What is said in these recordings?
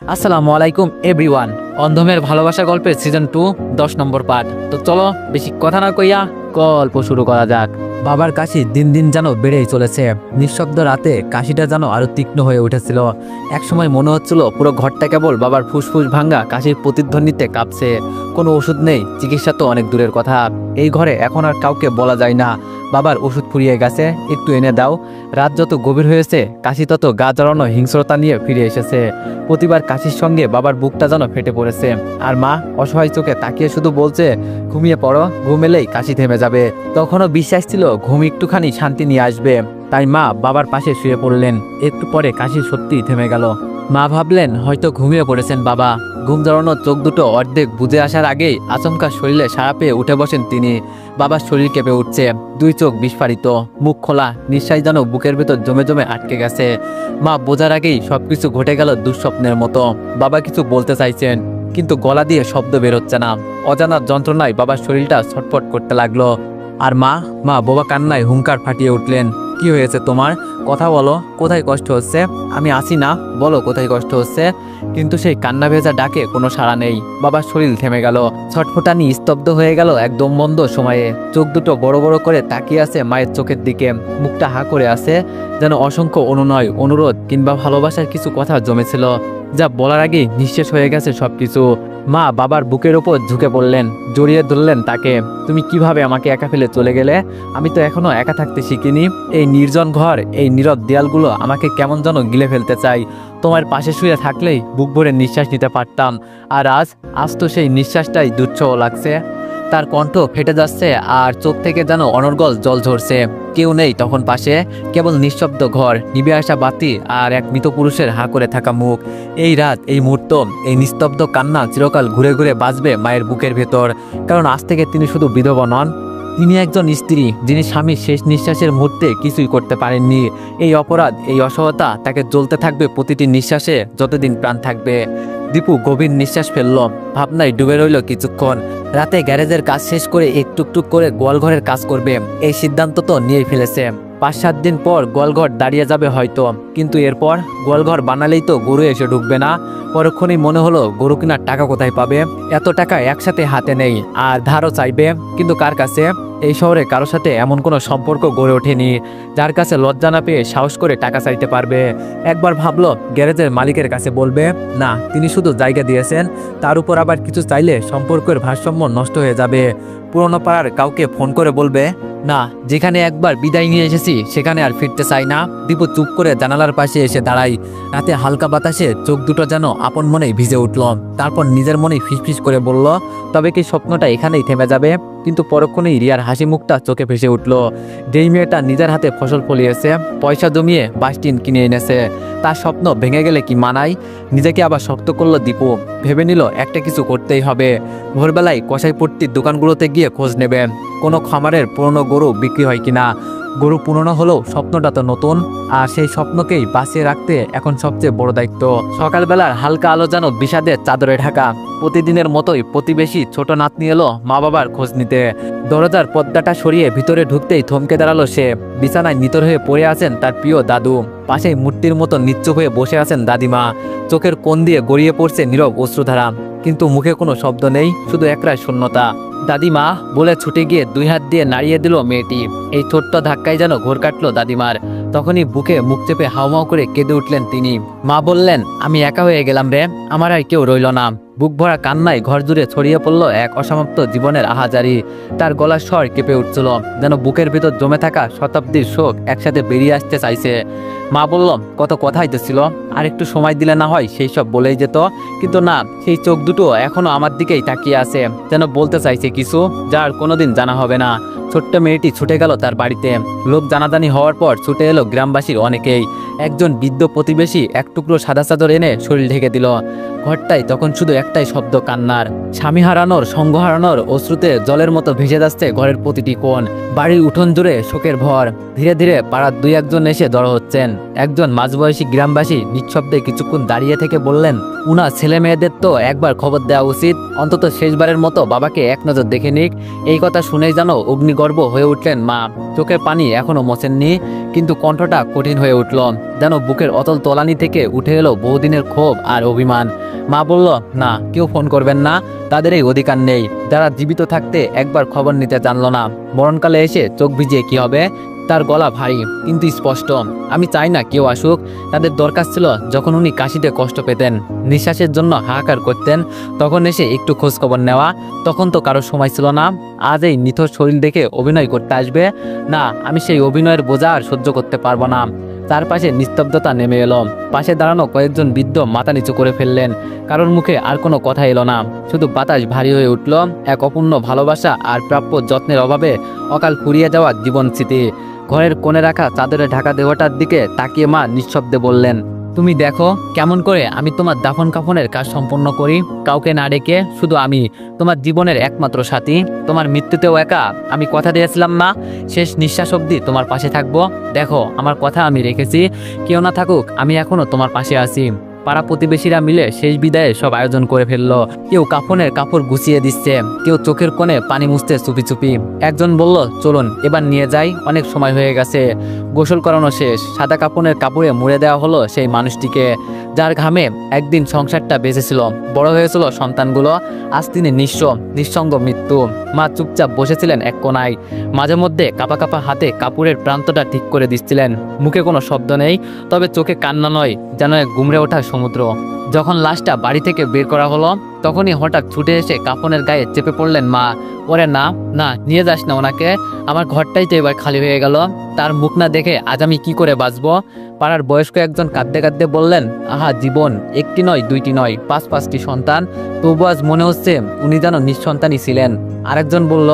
আসসালামু আলাইকুম এভরিওয়ান। অন্ধমের ভালোবাসা গল্পের সিজন 2 10 নম্বর পার্ট। তো চলো বেশি কথা না কইয়া গল্প শুরু করা যাক। বাবার কাশি দিন দিন যেন বেড়েই চলেছে। নিঃশব্দ রাতে কাশিটা যেন আরো তীক্ষ্ণ হয়ে উঠেছিল। একসময় মনে হচ্ছিল পুরো ঘরটা কেবল বাবার ফুসফুস ভাঙ্গা কাশির প্রতিধ্বনিতে কাঁপছে। কোনো ওষুধ নেই, চিকিৎসা তো অনেক দূরের কথা। এই ঘরে এখন আর কাউকে বলা যায় না বাবার ওষুধ ফুরিয়ে গেছে, একটু এনে দাও। রাত যত গভীর হয়েছে কাশি তত গা জ্বালানো হিংস্রতা নিয়ে ফিরে এসেছে। প্রতিবার কাশির সঙ্গে বাবার বুকটা যেন ফেটে পড়েছে। আর মা অসহায় চোখে তাকিয়ে শুধু বলছে, ঘুমিয়ে পড়ো, ঘুম এলেই কাশি থেমে যাবে। তখনও বিশ্বাস ছিল ঘুম একটুখানি শান্তি নিয়ে আসবে। তাই মা বাবার পাশে শুয়ে পড়লেন। একটু পরে কাশি সত্যিই থেমে গেল। মা ভাবলেন হয়তো ঘুমিয়ে পড়েছেন বাবা। ঘুম জড়ানো চোখ দুটো অর্ধেক বুঝে আসার আগেই আচমকা শরীরে সাড়া পেয়ে উঠে বসেন তিনি। বাবার শরীর কেঁপে উঠছে, দুই চোখ বিস্ফারিত, মুখ খোলা, নিঃশ্বাস যেন বুকের ভেতর জমে জমে আটকে গেছে। মা বোঝার আগেই সবকিছু ঘটে গেল দুঃস্বপ্নের মতো। বাবা কিছু বলতে চাইছেন কিন্তু গলা দিয়ে শব্দ বেরোচ্ছে না। অজানার যন্ত্রণায় বাবার শরীরটা ছটফট করতে লাগলো। আর মা মা বোবা কান্নায় হুঙ্কার ফাটিয়ে উঠলেন। কি হয়েছে তোমার? কথা বলো, কোথায় কষ্ট হচ্ছে? আমি আছি না, বলো কোথায় কষ্ট হচ্ছে। কিন্তু সেই কান্না ভেজা ডাকে কোনো সাড়া নেই। বাবার শরীর থেমে গেল, ছটফটানি স্তব্ধ হয়ে গেল একদম বন্ধ সময়ে। চোখ দুটো বড় বড় করে তাকিয়ে আছে মায়ের চোখের দিকে, মুখটা হা করে আছে, যেন অসংখ্য অনুনয়, অনুরোধ কিংবা ভালোবাসার কিছু কথা জমেছিল, যা বলার আগেই নিঃশেষ হয়ে গেছে সবকিছু। মা বাবার বুকের ওপর ঝুঁকে পড়লেন, জড়িয়ে ধরলেন তাকে। তুমি কিভাবে আমাকে একা ফেলে চলে গেলে? আমি তো এখনো একা থাকতে শিখিনি। এই নির্জন ঘর, এই নীরব দেয়ালগুলো আমাকে কেমন যেন গিলে ফেলতে চাই। তোমার পাশে শুয়ে থাকলেই বুক ভরে নিঃশ্বাস নিতে পারতাম। আর আজ তো সেই নিঃশ্বাসটাই দুচ্ছহ লাগছে। তার কণ্ঠ ফেটে যাচ্ছে আর চোখ থেকে যেন অনর্গল জল ঝরছে। কেউ নেই তখন পাশে, কেবল নিঃশব্দ ঘর, নিভে আসা বাতি আর এক মৃত পুরুষের হা করে থাকা মুখ। এই রাত, এই মুহূর্ত, এই নিস্তব্ধ কান্না চিরকাল ঘুরে ঘুরে বাজবে মায়ের বুকের ভেতর। কারণ আজ থেকে তিনি শুধু বিধবা নন, তিনি একজন স্ত্রী যিনি স্বামীর শেষ নিঃশ্বাসের মুহূর্তে কিছুই করতে পারেননি। এই অপরাধ, এই অসহতা তাকে জ্বলতে থাকবে প্রতিটি নিঃশ্বাসে যতদিন প্রাণ থাকবে। দীপু গভীর নিঃশ্বাস ফেলল, ভাবনায় ডুবে রইল কিছুক্ষণ। রাতে গ্যারেজের কাজ শেষ করে একটুক করে গোয়ালঘরের কাজ করবে, এই সিদ্ধান্ত তো নিয়েই ফেলেছে। 5-7 দিন পর গোয়ালঘর দাঁড়িয়ে যাবে হয়তো, কিন্তু এরপর গোয়ালঘর বানালেই তো গরু এসে ঢুকবে না। পরক্ষণেই মনে হলো গরু কেনার টাকা কোথায় পাবে? এত টাকা একসাথে হাতে নেই, আর ধারও চাইবে, কিন্তু কার কাছে? এই শহরে কারোর সাথে এমন কোনো সম্পর্ক গড়ে ওঠেনি যার কাছে লজ্জা না পেয়ে সাহস করে টাকা চাইতে পারবে। একবার ভাবলো গ্যারেজের মালিকের কাছে বলবে, না, তিনি শুধু জায়গা দিয়েছেন। তার উপর আবার কিছু চাইলে সম্পর্কের ভারসাম্য নষ্ট হয়ে যাবে। পুরনো পাড়ার কাউকে ফোন করে বলবে, না, যেখানে একবার বিদায় নিয়ে এসেছি সেখানে আর ফিরতে চাই না। দীপু চুপ করে জানালার পাশে এসে দাঁড়াই। রাতে হালকা বাতাসে চোখ দুটো যেন আপন মনেই ভিজে উঠল। তারপর নিজের মনেই ফিসফিস করে বলল, তবে কি স্বপ্নটা এখানেই থেমে যাবে? কিন্তু পরক্ষণেই রিয়ার হাসি মুখটা চোখে ভেসে উঠল। যেই মেয়েটা নিজের হাতে ফসল ফলিয়েছে, পয়সা জমিয়ে বাসটিন কিনে এনেছে, তার স্বপ্ন ভেঙে গেলে কি মানায়? নিজেকে আবার শক্ত করলো দীপু। ভেবে নিল একটা কিছু করতেই হবে। ভোরবেলায় কসাইপট্টির দোকানগুলোতে গিয়ে খোঁজ নেবে কোনো খামারের পুরনো গরু বিক্রি হয় কিনা। গরু পুরনো হলেও স্বপ্নটা তো নতুন, আর সেই স্বপ্নকেই বাঁচিয়ে রাখতে এখন সবচেয়ে বড় দায়িত্ব। সকালবেলার হালকা আলো যেন বিষাদের চাদরে ঢাকা। প্রতিদিনের মতোই প্রতিবেশী ছোট নাতনি এলো মা বাবার খোঁজ নিতে। দরজার পর্দাটা সরিয়ে ভিতরে ঢুকতেই থমকে দাঁড়ালো সে। বিছানায় নিতর হয়ে পড়ে আছেন তার প্রিয় দাদু। পাশেই মূর্তির মতো নিশ্চুপ হয়ে বসে আছেন দাদিমা। চোখের কোণ দিয়ে গড়িয়ে পড়ছে নীরব অশ্রুধারা, কিন্তু মুখে কোনো শব্দ নেই, শুধু একরাশ শূন্যতা। দাদিমা বলে ছুটে গিয়ে 2 হাত দিয়ে নাড়িয়ে দিল মেয়েটি। এই ছোট্ট ধাক্কায় যেন ঘোর কাটলো দাদিমার। তখনই বুকে মুখ চেপে হাউমাউ করে কেঁদে উঠলেন তিনি। মা বললেন, আমি একা হয়ে গেলাম রে, আমার আর কেউ রইল না। বুক ভরা কান্নায় ঘর জুড়ে ছড়িয়ে পড়ল এক অসমাপ্ত জীবনের আহাজারি। তার গলার স্বর কেঁপে উঠছিল, যেন বুকের ভেতর জমে থাকা শতাব্দীর শোক একসাথে বেরিয়ে আসতে চাইছে। মা বলল, কত কথা হইতেছিল, আর একটু সময় দিলে না হয় সেই সব বলেই যেত। কিন্তু না, সেই চোখ দুটো এখনো আমার দিকেই তাকিয়ে আছে, যেন বলতে চাইছে কিছু যার কোনোদিন জানা হবে না। ছোট্ট মেয়েটি ছুটে গেল তার বাড়িতে। লোক জানাজানি হওয়ার পর ছুটে এলো গ্রামবাসীর অনেকেই। একজন বৃদ্ধ প্রতিবেশী এক টুকরো সাদা চাদর এনে শরীর ঢেকে দিল। ঘরটায় তখন শুধু একটাই শব্দ, কান্নার। স্বামী হারানোর, সঙ্গ হারানোর অশ্রুতে জলের মতো ভেসে যাচ্ছে ঘরের প্রতিটি কোণ। বাড়ির উঠোন জুড়ে শোকের ভর। ধীরে ধীরে পাড়ার 2-1 এসে জড়ো হচ্ছেন। একজন মাঝবয়সী গ্রামবাসী নিঃশব্দে কিছুক্ষণ দাঁড়িয়ে থেকে বললেন, উনা ছেলে মেয়েদের তো একবার খবর দেওয়া উচিত, অন্তত শেষবারের মতো বাবাকে এক নজর দেখে নিক। এই কথা শুনেই যেন অগ্নিগর্ভ হয়ে উঠলেন মা। চোখের পানি এখনো মোছেননি, কিন্তু কণ্ঠটা কঠিন হয়ে উঠল, যেন বুকের অতল তলানি থেকে উঠে এলো বহুদিনের ক্ষোভ আর অভিমান। মা বলল, না, কেউ ফোন করবেন না, তাদের এই অধিকার নেই। যারা জীবিত থাকতে একবার খবর নিতে জানলো না, মরণকালে এসে চোখ ভিজিয়ে কি হবে? তার গলা ভারী কিন্তু স্পষ্ট। আমি চাই না কেউ আসুক। তাদের দরকার ছিল যখন উনি কাশিতে কষ্ট পেতেন, নিঃশ্বাসের জন্য হাহাকার করতেন, তখন এসে একটু খোঁজ খবর নেওয়া। তখন তো কারো সময় ছিল না। আজ এই নিথর শরীর দেখে অভিনয় করতে আসবে? না, আমি সেই অভিনয়ের বোঝা আর সহ্য করতে পারবো না। তার পাশে নিস্তব্ধতা নেমে এলো। পাশে দাঁড়ানো কয়েকজন বৃদ্ধ মাথা নিচু করে ফেললেন। কারোর মুখে আর কোনো কথা এলো না, শুধু বাতাস ভারী হয়ে উঠল এক অপূর্ণ ভালোবাসা আর প্রাপ্য যত্নের অভাবে অকাল ফুরিয়ে যাওয়া জীবন স্মৃতি। ঘরের কোণে রাখা চাদরে ঢাকা দেহটার দিকে তাকিয়ে মা নিঃশব্দে বললেন, তুমি দেখো কেমন করে আমি তোমার দাফন কাফনের কাজ সম্পন্ন করি, কাউকে না ডেকে। শুধু আমি, তোমার জীবনের একমাত্র সাথী। তোমার মৃত্যুতেও একা। আমি কথা দিয়েছিলাম না, শেষ নিঃশ্বাস অবধি তোমার পাশে থাকবো। দেখো, আমার কথা আমি রেখেছি। কেউ না থাকুক, আমি এখনো তোমার পাশে আছি। পাড়া প্রতিবেশীরা মিলে শেষ বিদায়ে সব আয়োজন করে ফেললো। কেউ কাফনের কাপড় গুছিয়ে দিচ্ছে, কেউ চোখের কোণে পানি মুছতে চুপি চুপি। একজন বলল, চলুন এবার নিয়ে যাই, অনেক সময় হয়ে গেছে। গোসল করানো শেষ, সাদা কাফনের কাপড়ে মুড়ে দেওয়া হলো সেই মানুষটিকে, যার ঘামে একদিন সংসারটা বেঁচেছিল, বড় হয়েছিল সন্তানগুলো। আজ তিনি নিঃসঙ্গ মৃত্যু। মা চুপচাপ বসেছিলেন এক কোনায়, মাঝে মধ্যে কাপা কাপা হাতে কাপড়ের প্রান্তটা ঠিক করে দিচ্ছিলেন। মুখে কোনো শব্দ নেই, তবে চোখে কান্না নয়, যেন এক গুমড়ে ওঠা সমুদ্র। যখন লাশটা বাড়ি থেকে বের করা হলো, তখনই হঠাৎ ছুটে এসে কাফনের গায়ে চেপে পড়লেন মা। ওরে না না, নিয়ে যাস না ওনাকে, আমার ঘরটাই তো এবার খালি হয়ে গেল। তার মুখ না দেখে আজ আমি কি করে বাঁচবো? পাড়ার বয়স্ক একজন কাঁদতে কাঁদতে বললেন, আহা জীবন, একটি নয়, দুইটি নয়, পাঁচটি সন্তান, তবু আজ মনে হচ্ছে উনি যেন নিঃসন্তানই ছিলেন। আরেকজন বলল,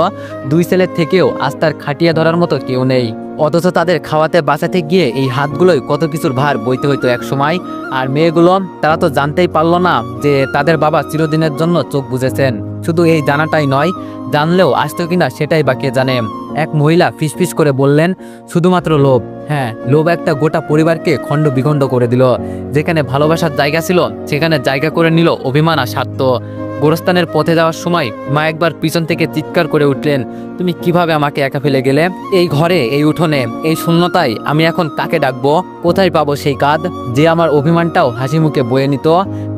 দুই ছেলের থেকেও আজ তার খাটিয়া ধরার মতো কেউ নেই। অথচ তাদের খাওয়াতে বাঁচাতে গিয়ে এই হাতগুলোই কত কিছুর ভার বইতে হইতো এক সময়। আর মেয়েগুলো, তারা তো জানতেই পারলো না যে তাদের বাবা চিরদিনের জন্য চোখ বুজেছেন। শুধু এই জানাটাই নয়, জানলেও আসতো কিনা সেটাই বা কে জানে। এক মহিলা ফিসফিস করে বললেন, শুধুমাত্র লোভ। হ্যাঁ, লোভ একটা গোটা পরিবারকে খণ্ড বিখণ্ড করে দিল। যেখানে ভালোবাসার জায়গা ছিল, সেখানে জায়গা করে নিল অভিমান আর স্বার্থ। গোরস্থানের পথে যাওয়ার সময় মা একবার পিছন থেকে চিৎকার করে উঠলেন, তুমি কিভাবে আমাকে একা ফেলে গেলে? এই ঘরে, এই উঠোনে, এই শূন্যতায় আমি এখন কাকে ডাকবো? কোথায় পাবো সেই কাঁধ যে আমার অভিমানটাও হাসি মুখে বয়ে নিত?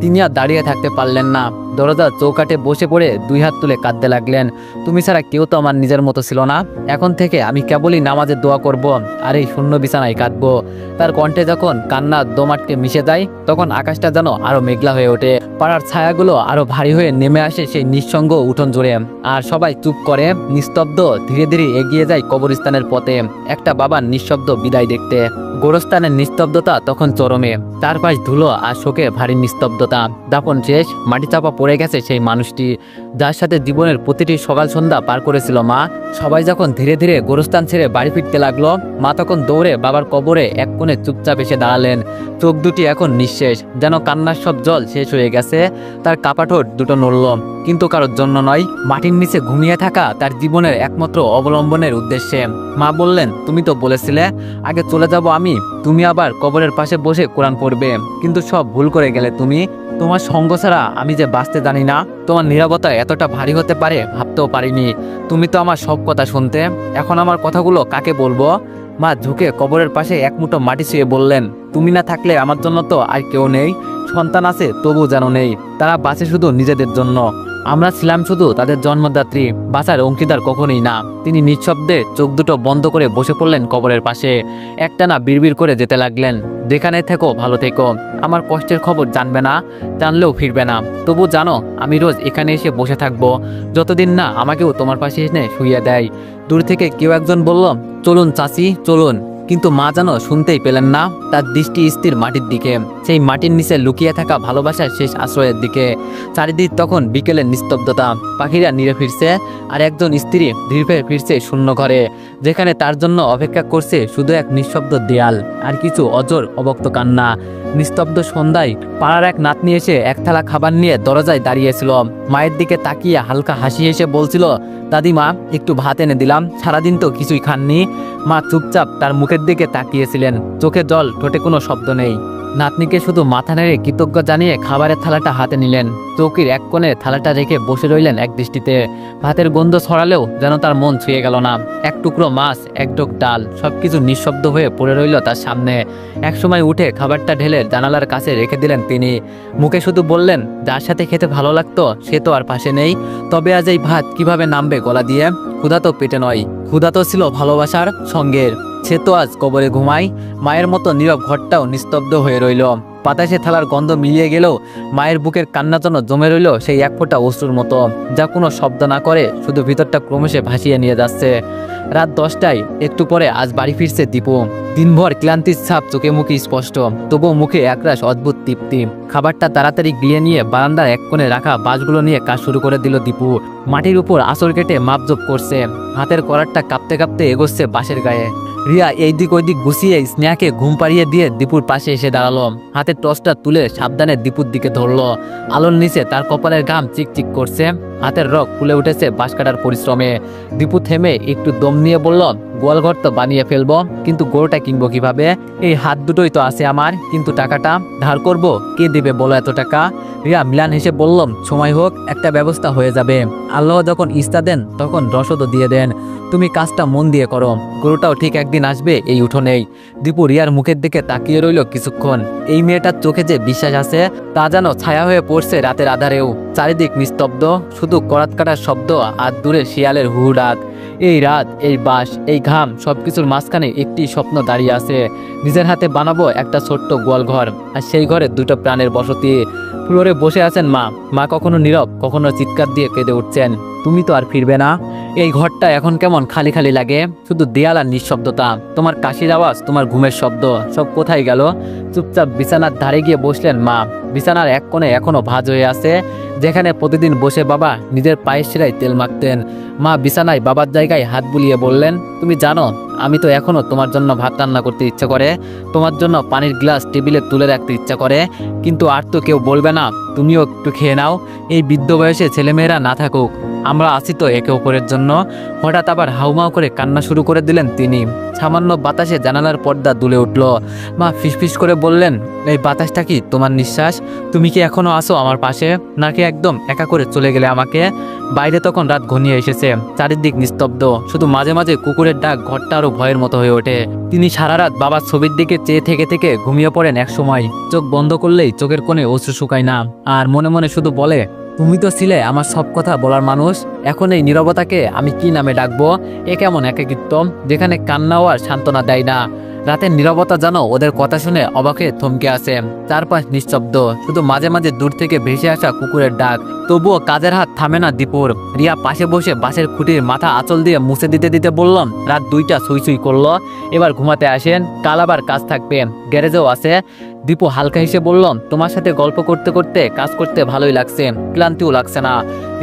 তিনি আর দাঁড়িয়ে থাকতে পারলেন না, দরজার চৌকাঠে বসে পড়ে দুই হাত তুলে কাঁদতে লাগলেন। তুমি ছাড়া কেউ তো আমার নিজের মতো ছিল না। এখন থেকে আমি কেবলই নামাজের দোয়া করব আর এই শূন্য বিছানায় কাঁদবো। তার কণ্ঠে যখন কান্নার দোমাটকে মিশে যায়, তখন আকাশটা যেন আরো মেঘলা হয়ে ওঠে। পাড়ার ছায়াগুলো আরো ভারী হয়ে নেমে আসে সেই নিঃসঙ্গ উঠোন জুড়ে। আর সবাই চুপ করে, নিস্তব্ধ, ধীরে ধীরে এগিয়ে যায় কবরস্থানের পথে, একটা বাবার নিঃশব্দ বিদায় দেখতে। গোরস্থানের নিস্তব্ধতা তখন চরমে, চারপাশ ধুলো আর শোকে ভারী নিস্তব্ধতা। দাফন শেষ, মাটি চাপা পড়ে গেছে সেই মানুষটি, যার সাথে জীবনের প্রতিটি সকাল সন্ধ্যা পার করেছিল মা। সবাই যখন ধীরে ধীরে গোরস্থান ছেড়ে বাড়ি ফিরতে লাগলো, মা তখন দৌড়ে বাবার কবরে এক কোণে চুপচাপ এসে দাঁড়ালেন। চোখ দুটি এখন নিঃশেষ, যেন কান্নার সব জল শেষ হয়ে গেছে। তার কাপা ঠোঁট দুটো নড়ল, কিন্তু কারোর জন্য নয়, মাটির নিচে ঘুমিয়ে থাকা তার জীবনের একমাত্র অবলম্বনের উদ্দেশ্যে। মা বললেন, তুমি তো বলেছিলে আগে চলে যাব আমি, তুমি আবার কবরের পাশে বসে কোরআন পড়বে, কিন্তু সব ভুল করে গেলে তুমি। তোমার সঙ্গ ছাড়া আমি যে বাঁচতে জানি না, তোমার নীরবতা এতটা ভারী হতে পারে ভাবতেও পারিনি। তুমি তো আমার সব কথা শুনতে, এখন আমার কথাগুলো কাকে বলবো? মা ঝুঁকে কবরের পাশে এক মুঠো মাটি ছুঁয়ে বললেন, তুমি না থাকলে আমার জন্য তো আর কেউ নেই। সন্তান আছে তবু যেন নেই, তারা বাঁচে শুধু নিজেদের জন্য। আমরা ছিলাম শুধু তাদের জন্মদাত্রী, বাঁচার অংশীদার কখনোই না। তিনি নিঃশব্দে চোখ দুটো বন্ধ করে বসে পড়লেন কবরের পাশে। একটানা বিড়বিড় করে যেতে লাগলেন, যেখানে থেকো ভালো থেকো, আমার কষ্টের খবর জানবে না, জানলেও ফিরবে না। তবু জানো, আমি রোজ এখানে এসে বসে থাকবো, যতদিন না আমাকেও তোমার পাশে এনে শুইয়ে দেয়। দূর থেকে কেউ একজন বলল, চলুন চাচি চলুন। কিন্তু মা যেন শুনতেই পেলেন না, তার দৃষ্টি স্থির মাটির দিকে, সেই মাটির নিচে লুকিয়ে থাকা ভালোবাসার শেষ আশ্রয়ের দিকে। চারিদিক তখন বিকেলের নিস্তব্ধতা, পাখিরা নিরে ফিরছে, আর একজন স্ত্রী ধীরে ফিরছে শূন্য ঘরে, যেখানে তার জন্য অপেক্ষা করছে শুধু এক নিঃশব্দ দেয়াল আর কিছু অজর অবক্ত কান্না। নিস্তব্ধ সন্ধ্যায় পাড়ার এক নাতনি এসে এক থালা খাবার নিয়ে দরজায় দাঁড়িয়েছিল। মায়ের দিকে তাকিয়ে হালকা হাসি এসে বলছিল, দাদিমা একটু ভাত এনে দিলাম, সারাদিন তো কিছুই খাননি। মা চুপচাপ তার মুখের দিকে তাকিয়েছিলেন, চোখে জল, ঠোঁটে কোনো শব্দ নেই। নাতনিকে শুধু মাথা নেড়ে কৃতজ্ঞ জানিয়ে খাবারের থালাটা হাতে নিলেন। চৌকির এক কোণে থালাটা রেখে বসে রইলেন এক দৃষ্টিতে। ভাতের গন্ধ ছড়ালেও যেন তার মন ছুঁয়ে গেল না। এক টুকরো মাছ, এক ডোক ডাল, সবকিছু নিঃশব্দ হয়ে পড়ে রইল তার সামনে। একসময় উঠে খাবারটা ঢেলে জানালার কাছে রেখে দিলেন তিনি। মুখে শুধু বললেন, যার সাথে খেতে ভালো লাগতো সে তো আর পাশে নেই, তবে আজ এই ভাত কিভাবে নামবে গলা দিয়ে? ক্ষুধা তো পেটে নয়, ক্ষুধা তো ছিল ভালোবাসার সঙ্গের। সে তো আজ কবরে ঘুমায়। মায়ের মতো নীরব ঘরটাও নিস্তব্ধ হয়ে রইল। বাতাসে থালার গন্ধ মিলিয়ে গেলেও মায়ের বুকের কান্না যেন জমে রইল সেই এক ফোঁটা অশ্রুর মতো, যা কোনো শব্দ না করে শুধু ভিতরটা ক্রমশে ভাসিয়ে নিয়ে যাচ্ছে। রাত 10টায় একটু পরে আজ বাড়ি ফিরছে দীপু। দিনভর ক্লান্তির ছাপ চোখে মুখে স্পষ্ট, তবুও মুখে একরাশ অদ্ভুত তৃপ্তি। খাবারটা তাড়াতাড়ি গিয়ে নিয়ে বারান্দার এক কোণে রাখা বাঁশগুলো নিয়ে কাজ শুরু করে দিল দীপু। মাটির উপর আঁচড় কেটে মাপজোপ করছে। হাতের করারটা কাঁপতে কাঁপতে এগোচ্ছে বাঁশের গায়ে। রিয়া এই দিক ওই দিক গুছিয়ে স্নেহাকে ঘুম পাড়িয়ে দিয়ে দীপুর পাশে এসে দাঁড়ালো। হাতের টর্চটা তুলে সাবধানে দীপুর দিকে ধরলো। আলোর নিচে তার কপালের ঘাম চিকচিক করছে। হাতের রগ ফুলে উঠেছে বাঁশ কাটার পরিশ্রমে। দীপু থেমে একটু দম নিয়ে বলল, গোয়ালঘর তো বানিয়ে ফেলবো, কিন্তু গরুটা কিনবো কিভাবে? এই হাত দুটোই তো আছে আমার, কিন্তু টাকাটা ধার করব, কে দেবে বলো এত টাকা? রিয়া মিলান হেসে বললাম, সময় হোক, একটা ব্যবস্থা হয়ে যাবে। আল্লাহ যখন ইস্তা দেন তখন রসদও দিয়ে দেন। তুমি কাজটা মন দিয়ে করো, গরুটাও ঠিক একদিন আসবে এই উঠোনেই। দীপু রিয়ার মুখের দিকে তাকিয়ে রইল কিছুক্ষণ। এই মেয়েটার চোখে যে বিশ্বাস আছে তা যেন ছায়া হয়ে পড়ছে রাতের আধারেও। চারিদিক নিস্তব্ধ, শুধু করাত কাটার শব্দ আর দূরে শিয়ালের হুড়াত। এই রাত, এই বাঁশ, এই ঘাম, সবকিছুর মাঝখানে একটি স্বপ্ন দাঁড়িয়ে আছে। নিজের হাতে বানাবো একটা ছোট্ট গোয়ালঘর, আর সেই ঘরে দুটো প্রাণের বসতি। ফ্লোরে বসে আছেন মা। মা কখনো নীরব, কখনো চিৎকার দিয়ে কেঁদে উঠছেন। তুমি তো আর ফিরবে না। এই ঘরটা এখন কেমন খালি খালি লাগে, শুধু দেয়াল আর নিঃশব্দতা। তোমার কাশির আওয়াজ, তোমার ঘুমের শব্দ, সব কোথায় গেল? চুপচাপ বিছানার ধারে গিয়ে বসলেন মা। বিছানার এক কোণে এখনো ভাঁজ হয়ে আছে, যেখানে প্রতিদিন বসে বাবা নিজের পায়ের শিরায় তেল মাখতেন। মা বিছানায় বাবার জায়গায় হাত বুলিয়ে বললেন, তুমি জানো আমি তো এখনো তোমার জন্য ভাত রান্না করতে ইচ্ছে করে, তোমার জন্য পানির গ্লাস টেবিলে তুলে রাখতে ইচ্ছা করে, কিন্তু আর তো কেউ বলবে না। তুমিও একটু খেয়ে নাও, এই বৃদ্ধ বয়সে ছেলেমেয়েরা না থাকুক, আমরা আছি তো একে অপরের জন্য। হঠাৎ আবার হাউমাউ করে কান্না শুরু করে দিলেন তিনি। সামান্য বাতাসে জানালার পর্দা দুলে উঠল। মা ফিসফিস করে বললেন, এই বাতাসটা কি তোমার নিঃশ্বাস? তুমি কি এখনো আসো আমার পাশে, নাকি একদম একা করে চলে গেলে আমাকে? বাইরে তখন রাত ঘনিয়ে এসেছে, চারিদিক নিস্তব্ধ, শুধু মাঝে মাঝে কুকুরের ডাক ঘরটা আরো ভয়ের মতো হয়ে ওঠে। তিনি সারা রাত বাবার ছবির দিকে চেয়ে থেকে থেকে ঘুমিয়ে পড়েন এক সময়। চোখ বন্ধ করলেই চোখের কোণে অশ্রু শুকায় না, আর মনে মনে শুধু বলে, তুমি তো ছিলে আমার সব কথা বলার মানুষ। এখন এই নীরবতাকে আমি কি নামে ডাকবো? এ কেমন একাকিত্ব, যেখানে কান্নাও আর সান্ত্বনা দেয় না। রাতের নীরবতা যেন ওদের কথা শুনে অবাকে থমকে আসে। চারপাশ নিঃশব্দ, শুধু মাঝে মাঝে দূর থেকে ভেসে আসা কুকুরের ডাক। তবুও কাজের হাত থামে না দীপুর। রিয়া পাশে বসে বাঁশের খুঁটির মাথা আঁচল দিয়ে মুছে দিতে দিতে বললাম, রাত 2টা সুই সুই করলো, এবার ঘুমাতে আসেন, কাল আবার কাজ থাকবে, গ্যারেজেও আছে। দীপু হালকা হেসে বললাম, তোমার সাথে গল্প করতে করতে কাজ করতে ভালোই লাগছে, ক্লান্তিও লাগছে না।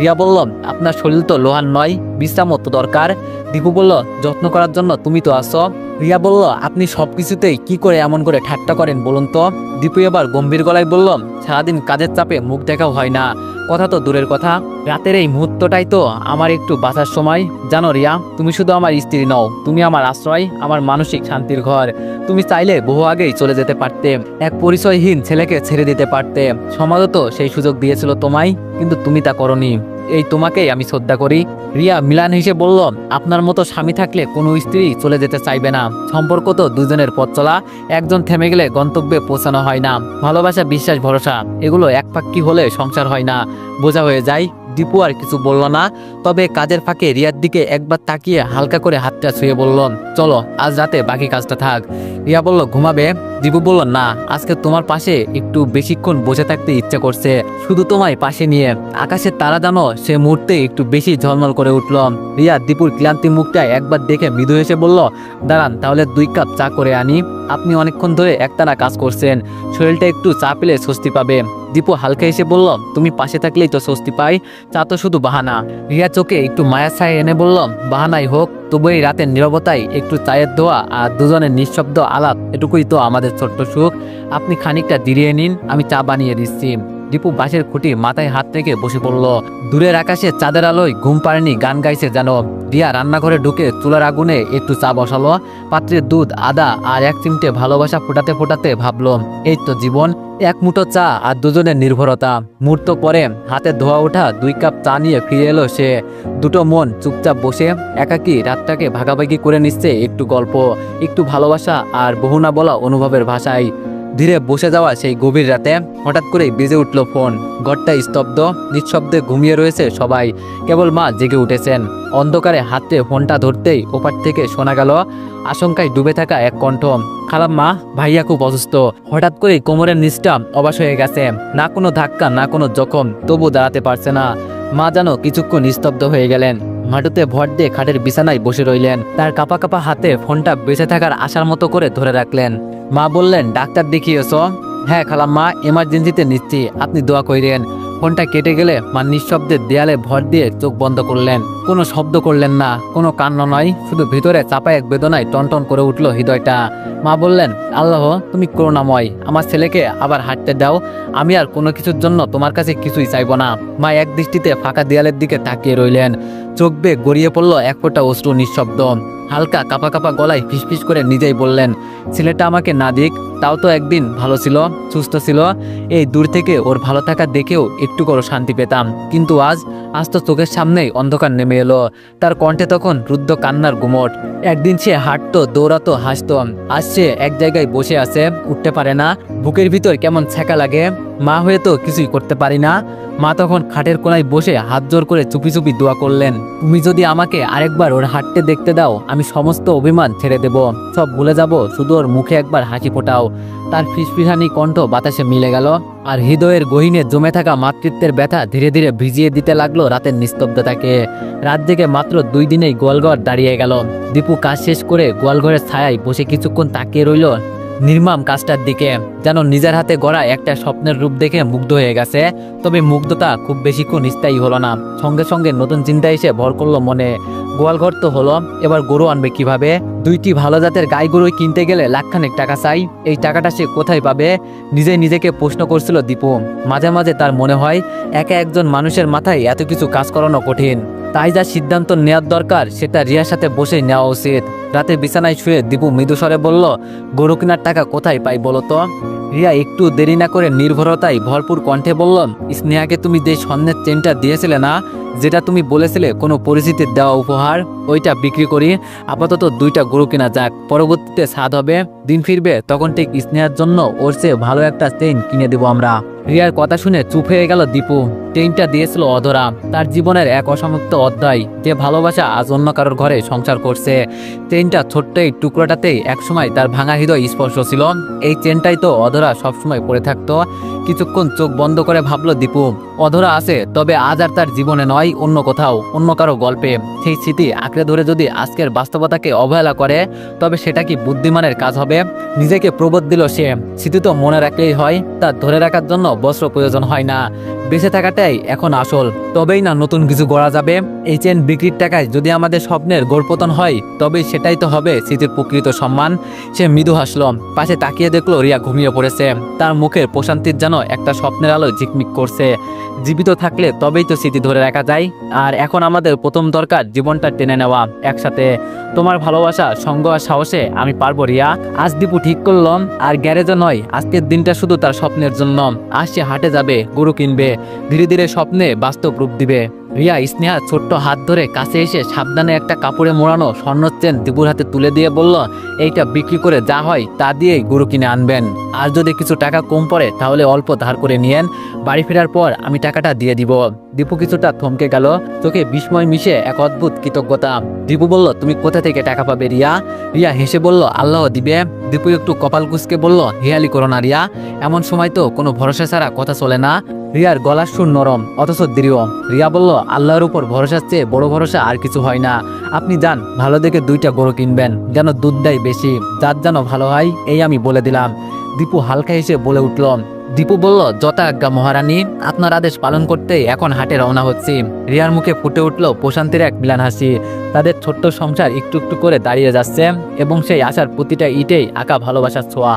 রিয়া বললাম, আপনার শরীর তো লোহার নয়, বিশ্রামও তো দরকার। দীপু বলল, যত্ন করার জন্য তুমি তো আসো। রিয়া বলল, আপনি সবকিছুতেই কি করে এমন করে ঠাট্টা করেন বলুন তো? দীপু এবার গম্ভীর গলায় বললাম, সারাদিন কাজের চাপে মুখ দেখাও হয় না, কথা তো দূরের কথা, রাতের এই মুহূর্তটাই তো আমার একটু বাঁচার সময়। জানো রিয়া, তুমি শুধু আমার স্ত্রী নও, তুমি আমার আশ্রয়, আমার মানসিক শান্তির ঘর। তুমি চাইলে বহু আগেই চলে যেতে পারতে, এক পরিচয়হীন ছেলেকে ছেড়ে দিতে পারতে। সমাজও তো সেই সুযোগ দিয়েছিল তোমায়, কিন্তু তুমি তা করনি। এই তোমাকেই আমি শ্রদ্ধা করি। রিয়া মিলান হেসে বলল, আপনার মতো স্বামী থাকলে কোনো স্ত্রী চলে যেতে চাইবে না। সম্পর্ক তো দুজনের পথ চলা, একজন থেমে গেলে গন্তব্যে পৌঁছানো হয় না। ভালোবাসা, বিশ্বাস, ভরসা, এগুলো এক পাক্কি হলে সংসার হয় না, বোঝা হয়ে যায়। দীপু আর কিছু বলল না, তবে কাজের ফাঁকে রিয়ার দিকে একবার তাকিয়ে হালকা করে হাতটা ছুঁয়ে বলল, চলো আজ রাতে বাকি কাজটা থাক। রিয়া বলল, ঘুমাবে? দীপু বলল, না, আজকে তোমার পাশে একটু বেশিক্ষণ বসে থাকতে ইচ্ছে করছে, শুধু তোমায় পাশে নিয়ে। আকাশের তারা জানো সে মুহূর্তে একটু বেশি ঝলমল করে উঠল। রিয়া দীপুর ক্লান্তি মুখটা একবার দেখে মৃদু হেসে বলল, দাঁড়ান তাহলে 2 কাপ চা করে আনি, আপনি অনেকক্ষণ ধরে একটানা কাজ করছেন, শরীরটা একটু চা পেলে স্বস্তি পাবে। দীপু হালকা এসে বলল, তুমি পাশে থাকলেই তো স্বস্তি পাই, চা তো শুধু বাহানা। রিয়া চোখে একটু মায়ার ছায়া এনে বলল, বাহানাই হোক, তবু এই রাতের নীরবতায় একটু চায়ের ধোয়া আর দুজনের নিঃশব্দ আলাপ, এটুকুই তো আমাদের ছোট্ট সুখ। আপনি খানিকটা জিরিয়ে নিন, আমি চা বানিয়ে দিচ্ছি। দীপু বাঁশের খুঁটি মাথায় হাত রেখে বসে পড়ল। দূরের আকাশে চাঁদের আলোয় ঘুম পাড়েনি গান গাইছে যেন। রিয়া রান্নাঘরে ঢুকে চুলার আগুনে একটু চা বসালো। পাত্রে দুধ, আদা আর এক চিমটে ভালোবাসা ফোটাতে ফোটাতে ভাবলো, এই তো জীবন, এক মুঠো চা আর দুজনের নির্ভরতা। মুহূর্ত পরে হাতে ধোয়া ওঠা 2 কাপ চা নিয়ে ফিরে এলো সে। দুটো মন চুপচাপ বসে একাকী রাতটাকে ভাগাভাগি করে নিচ্ছে, একটু গল্প, একটু ভালোবাসা আর বহু না বলা অনুভবের ভাষায়। ধীরে বসে যাওয়া সেই গভীর রাতে হঠাৎ করেই বেজে উঠল ফোন। ঘরটা স্তব্ধ, নিঃশব্দে ঘুমিয়ে রয়েছে সবাই, কেবল মা জেগে উঠেছেন। অন্ধকারে হাতে ফোনটা ধরতেই ওপার থেকে শোনা গেল আশঙ্কায় ডুবে থাকা এক কণ্ঠ, খালাম্মা, ভাইয়া খুব অসুস্থ। হঠাৎ করেই কোমরের নিচটা অবশ হয়ে গেছে, না কোনো ধাক্কা, না কোনো জখম, তবু দাঁড়াতে পারছে না। মা যেন কিছুক্ষণ নিস্তব্ধ হয়ে গেলেন, মাটিতে ভর দিয়ে খাটের বিছানায় বসে রইলেন। তার কাঁপা কাঁপা হাতে ফোনটা বেঁচে থাকার আশার মতো করে ধরে রাখলেন। মা বললেন, ডাক্তার দেখিয়েছো? হ্যাঁ খালাম্মা, এমার্জেন্সিতে নিচ্ছি, আপনি দোয়া কইরেন। ফোনটা কেটে গেলে মা নিঃশব্দে দেয়ালে ভর দিয়ে চোখ বন্ধ করলেন। কোনো শব্দ করলেন না, কোনো কান্না নয়, শুধু ভিতরে চাপা এক বেদনায় টনটন করে উঠল হৃদয়টা। মা বললেন, আল্লাহ তুমি করুণাময়, আমার ছেলেকে আবার হাঁটতে দাও, আমি আর কোনো কিছুর জন্য তোমার কাছে কিছুই চাইব না। মা এক দৃষ্টিতে ফাঁকা দেয়ালের দিকে তাকিয়ে রইলেন। চোখ বেয়ে গড়িয়ে পড়ল এক ফোঁটা অশ্রু, নিঃশব্দ। হালকা কাঁপা কাঁপা গলায় ফিসফিস করে নিজেই বললেন, ছেলেটা আমাকে না দিক, তাও তো একদিন ভালো ছিল, সুস্থ ছিল। এই দূর থেকে ওর ভালো থাকা দেখেও একটু করে শান্তি পেতাম, কিন্তু আজ তো চোখের সামনেই অন্ধকার নেমে এলো। তার কণ্ঠে তখন রুদ্ধ কান্নার গুমট। একদিন সে হাঁটতো, দৌড়াতো, হাসতো, আজ সে এক জায়গায় বসে আছে, উঠতে পারে না, বুকের ভিতর কেমন ছ্যাঁকা লাগে। মা হয়ে তো কিছুই করতে পারি না। মা তখন খাটের কোনায় বসে হাত জোর করে চুপি চুপি দোয়া করলেন, তুমি যদি আমাকে আরেকবার ওর হাঁটতে দেখতে দাও, আমি সমস্ত অভিমান ছেড়ে দেব, সব ভুলে যাব, শুধু ওর মুখে একবার হাসি ফোটাও। তার ফিসফিসানি কণ্ঠ বাতাসে মিলে গেল, আর হৃদয়ের গহীনে জমে থাকা মাতৃত্বের ব্যথা ধীরে ধীরে ভিজিয়ে দিতে লাগলো রাতের নিস্তব্ধতাকে। রাত জেগে মাত্র 2 দিনেই গোয়ালঘর দাঁড়িয়ে গেল। দীপু কাজ শেষ করে গোয়ালঘরের ছায়ায় বসে কিছুক্ষণ তাকিয়ে রইল নির্মম কাজটার দিকে, যেন নিজের হাতে গড়া একটা স্বপ্নের রূপ দেখে মুগ্ধ হয়ে গেছে। তবে মুগ্ধতা খুব বেশিক্ষণ স্থায়ী হলো না, সঙ্গে সঙ্গে নতুন চিন্তা এসে ভর করলো মনে। গোয়ালঘর তো হলো, এবার গরু আনবে কিভাবে? 2টি ভালো জাতের গাই গরুই কিনতে গেলে লাখখানেক টাকা চাই, এই টাকাটা সে কোথায় পাবে? নিজেকে প্রশ্ন করছিল দীপু। মাঝে মাঝে তার মনে হয় একা একজন মানুষের মাথায় এত কিছু কাজ করানো কঠিন, তাই যা সিদ্ধান্ত নেওয়ার দরকার সেটা রিয়ার সাথে বসে নেওয়া উচিত। রাতে বিছানায় শুয়ে দীপু মৃদুস্বরে বলল, গরু কেনার টাকা কোথায় পাই বলো তো? রিয়া একটু দেরি না করে নির্ভরতায় ভরপুর কণ্ঠে বলল, স্নেহাকে তুমি যে স্বর্ণের চেনটা দিয়েছিলে না, যেটা তুমি বলেছিলে কোনো পরিস্থিতির দেওয়া উপহার, ওইটা বিক্রি করি, আপাতত 2টা গরু কেনা যাক, পরবর্তীতে স্বাদ হবে, দিন ফিরবে, তখন ঠিক স্নেহার জন্য ওর চেয়ে ভালো একটা চেইন কিনে দেবো আমরা। রিয়ার কথা শুনে চুপ হয়ে গেল দীপু। চেইনটা দিয়েছিল অধরা, তার জীবনের এক অসমাপ্ত অধ্যায়, যে ভালোবাসা আজ অন্য কারোর ঘরে সংসার করছে। চেইনটা ছোট্ট এই টুকরোটাতেই একসময় তার ভাঙা হৃদয় স্পর্শ ছিল। এই চেনটাই তো অধরা সবসময় পড়ে থাকতো। কিছুক্ষণ চোখ বন্ধ করে ভাবলো দীপু, অধরা আছে, তবে আজ আর তার জীবনে নয়, অন্য কোথাও, অন্য কারো গল্পে। সেই স্মৃতি আঁকড়ে ধরে যদি আজকের বাস্তবতাকে অবহেলা করে, তবে সেটা কি বুদ্ধিমানের কাজ হবে? নিজেকে প্রবোধ দিল সে, স্মৃতি তো মনে রাখলেই হয়, তা ধরে রাখার জন্য বস্ত্র প্রয়োজন হয় না। বেঁচে থাকাটাই এখন আসল, তবেই না নতুন কিছু গড়া যাবে। এই চেন বিক্রির টাকায় যদি আমাদের স্বপ্নের গোড়পতন হয়, তবেই সেটাই তো হবে স্মৃতির প্রকৃত সম্মান। সে মৃদু হাসল, পাশে তাকিয়ে দেখলো রিয়া ঘুমিয়ে পড়েছে। তার মুখের প্রশান্তির যেন একটা স্বপ্নের আলো ঝিকমিক করছে। জীবিত থাকলে তবেই তো স্মৃতি ধরে রাখা যায়। আর এখন আমাদের প্রথম দরকার জীবনটা টেনে নেওয়া একসাথে। তোমার ভালোবাসা, সঙ্গ আর সাহসে আমি পারবো রিয়া। আজ দীপু ঠিক করলাম, আর গ্যারেজে নয়, আজকের দিনটা শুধু তার স্বপ্নের জন্য। আজ সে হাটে যাবে, গরু কিনবে, ধীরে ধীরে স্বপ্নে বাস্তব রূপ দিবে। রিয়া স্নেহা ছোট্ট হাত ধরে কাছে এসে সাবধানে একটা কাপড়ে মোড়ানো স্বর্ণের চেন দীপুর হাতে তুলে দিয়ে বলল, এইটা বিক্রি করে যা হয় তা দিয়েই গরু কিনে আনবেন। আর যদি কিছু টাকা কম পড়ে তাহলে অল্প ধার করে নিয়েন, বাড়ি ফেরার পর আমি টাকাটা দিয়ে দিব। দীপু কিছুটা থমকে গেল, চোখে বিস্ময় মিশে এক অদ্ভুত কৃতজ্ঞতা। দীপু বলল, তুমি কোথা থেকে টাকা পাবে রিয়া? রিয়া হেসে বলল, আল্লাহ দিবে। দীপু একটু কপাল কুঁচকে বলল, হেয়ালি করো না রিয়া, এমন সময় তো কোনো ভরসা ছাড়া কথা চলে না। রিয়ার গলার সুর নরম অথচ দৃঢ়। রিয়া বলল, আল্লাহর উপর ভরসার চেয়ে বড় ভরসা আর কিছু হয় না। আপনি যান, ভালো দেখে 2টা গরু কিনবেন, যেন দুধ দেয় বেশি, যার যেন ভালো হয়, এই আমি বলে দিলাম। দীপু হালকা হেসে বলে উঠল, দীপু বলল, যথা আজ্ঞা মহারানী, আপনার আদেশ পালন করতে এখন হাটে রওনা হচ্ছি। রিয়ার মুখে ফুটে উঠল প্রশান্তির এক মিলান হাসি। তাদের ছোট্ট সংসার একটু একটু করে দাঁড়িয়ে যাচ্ছে এবং সেই আশার প্রতিটা ইটেই আঁকা ভালোবাসার ছোঁয়া।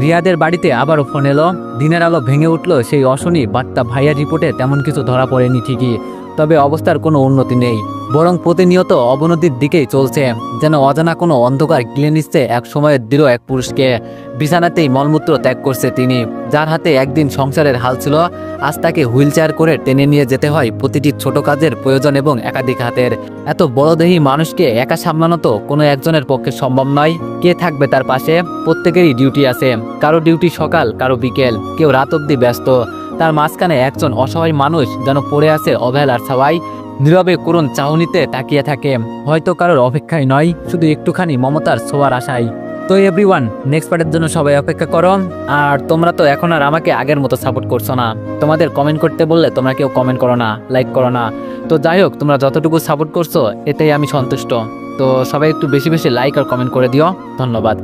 রিয়াদের বাড়িতে আবারও ফোন এলো। দিনের আলো ভেঙে উঠল সেই অশনি বার্তা। ভাইয়ার রিপোর্টে তেমন কিছু ধরা পড়েনি ঠিকই, তবে অবস্থার কোনো উন্নতি নেই, বরং প্রতিনিয়ত অবনতির দিকেই চলছে। যেন অজানা কোনো অন্ধকার গিলে নিচ্ছে এক সময়ের দৃঢ় এক পুরুষকে। বিছানাতেই মলমূত্র ত্যাগ করছে তিনি, যার হাতে একদিন সংসারের হাল ছিল, আজ তাকে হুইল চেয়ার করে টেনে নিয়ে যেতে হয় প্রতিটি ছোট কাজের প্রয়োজন এবং একাধিক হাতের। এত বড়দেহী মানুষকে একা সামলানো তো কোনো একজনের পক্ষে সম্ভব নয়। কে থাকবে তার পাশে? প্রত্যেকেরই ডিউটি আছে, কারো ডিউটি সকাল, কারো বিকেল, কেউ রাত অবধি ব্যস্ত। তার মাঝখানে একজন অসহায় মানুষ যেন পড়ে আছে অবহেলার ছাওয়ায়, নীরবে করুণ চাহনিতে তাকিয়ে থাকে, হয়তো কারোর অপেক্ষায় নয়, শুধু একটুখানি মমতার ছোঁয়ার আশায়। তো এভরিওয়ান, নেক্সট পার্টের জন্য সবাই অপেক্ষা করো। আর তোমরা তো এখন আর আমাকে আগের মতো সাপোর্ট করছো না। তোমাদের কমেন্ট করতে বললে তোমরা কেউ কমেন্ট করো না, লাইক করো না। তো যাই হোক, তোমরা যতটুকু সাপোর্ট করছো এতেই আমি সন্তুষ্ট। তো সবাই একটু বেশি বেশি লাইক আর কমেন্ট করে দিও। ধন্যবাদ।